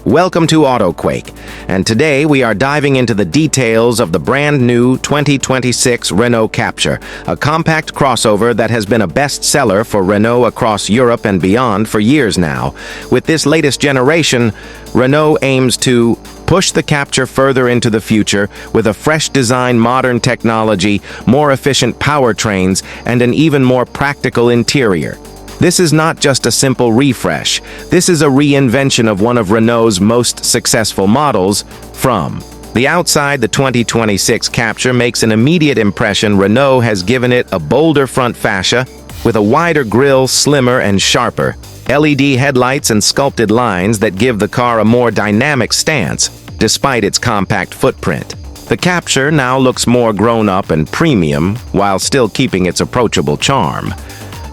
Welcome to AutoQuake, and today we are diving into the details of the brand new 2026 Renault Captur, a compact crossover that has been a bestseller for Renault across Europe and beyond for years now. With this latest generation, Renault aims to push the Captur further into the future with a fresh design, modern technology, more efficient powertrains, and an even more practical interior. This is not just a simple refresh. This is a reinvention of one of Renault's most successful models. From the outside, the 2026 Captur makes an immediate impression. Renault has given it a bolder front fascia with a wider grille, slimmer and sharper LED headlights and sculpted lines that give the car a more dynamic stance, despite its compact footprint. The Captur now looks more grown-up and premium, while still keeping its approachable charm.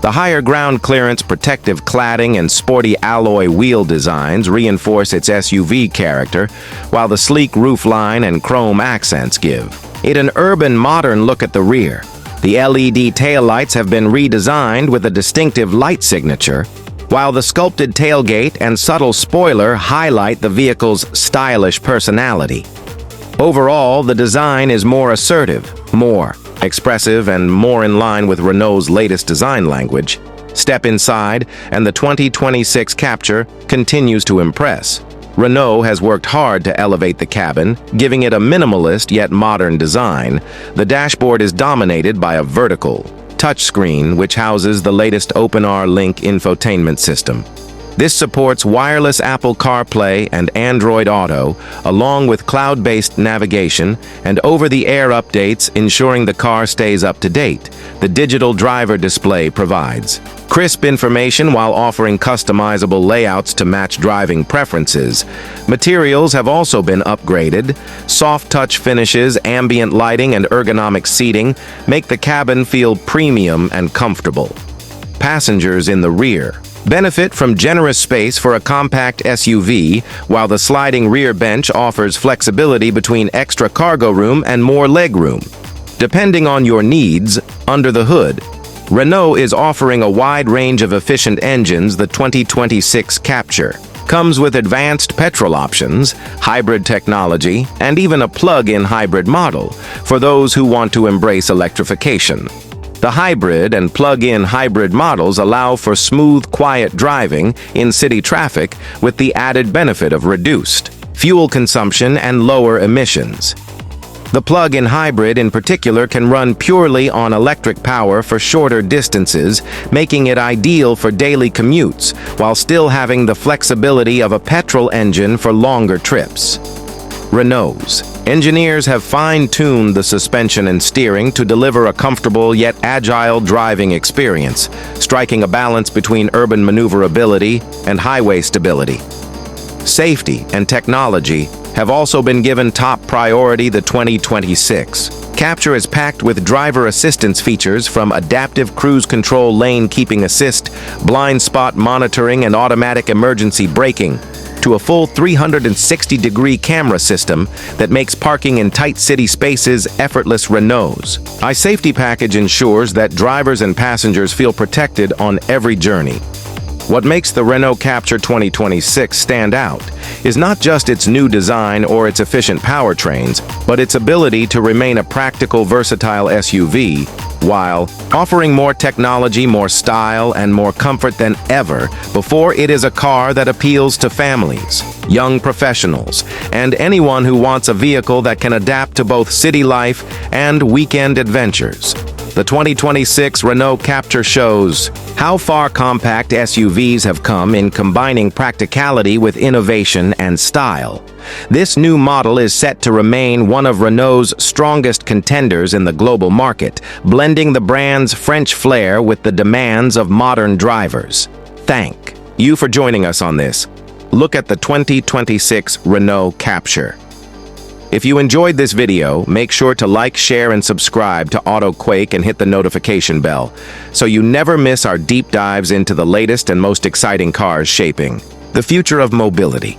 The higher ground clearance, protective cladding, and sporty alloy wheel designs reinforce its SUV character, while the sleek roofline and chrome accents give it an urban, modern look at the rear. The LED taillights have been redesigned with a distinctive light signature, while the sculpted tailgate and subtle spoiler highlight the vehicle's stylish personality. Overall, the design is more assertive, more expressive, and more in line with Renault's latest design language. Step inside, and the 2026 Captur continues to impress. Renault has worked hard to elevate the cabin, giving it a minimalist yet modern design. The dashboard is dominated by a vertical touchscreen, which houses the latest OpenR Link infotainment system. This supports wireless Apple CarPlay and Android Auto, along with cloud-based navigation and over-the-air updates, ensuring the car stays up to date. The digital driver display provides crisp information while offering customizable layouts to match driving preferences. Materials have also been upgraded. Soft touch finishes, ambient lighting, and ergonomic seating make the cabin feel premium and comfortable. Passengers in the rear benefit from generous space for a compact SUV, while the sliding rear bench offers flexibility between extra cargo room and more legroom. Depending on your needs, under the hood, Renault is offering a wide range of efficient engines. The 2026 Captur comes with advanced petrol options, hybrid technology, and even a plug-in hybrid model for those who want to embrace electrification. The hybrid and plug-in hybrid models allow for smooth, quiet driving in city traffic with the added benefit of reduced fuel consumption and lower emissions. The plug-in hybrid in particular can run purely on electric power for shorter distances, making it ideal for daily commutes, while still having the flexibility of a petrol engine for longer trips. Renault's engineers have fine-tuned the suspension and steering to deliver a comfortable yet agile driving experience, striking a balance between urban maneuverability and highway stability. Safety and technology have also been given top priority. The 2026 Captur is packed with driver assistance features, from adaptive cruise control, lane keeping assist, blind spot monitoring, and automatic emergency braking, to a full 360-degree camera system that makes parking in tight city spaces effortless. Renault's iSafety package ensures that drivers and passengers feel protected on every journey. What makes the Renault Captur 2026 stand out is not just its new design or its efficient powertrains, but its ability to remain a practical, versatile SUV while offering more technology, more style, and more comfort than ever before. It is a car that appeals to families, young professionals, and anyone who wants a vehicle that can adapt to both city life and weekend adventures. The 2026 Renault Captur shows how far compact SUVs have come in combining practicality with innovation and style. This new model is set to remain one of Renault's strongest contenders in the global market, blending the brand's French flair with the demands of modern drivers. Thank you for joining us on this look at the 2026 Renault Captur. If you enjoyed this video, make sure to like, share, and subscribe to AutoQuake and hit the notification bell so you never miss our deep dives into the latest and most exciting cars shaping the future of mobility.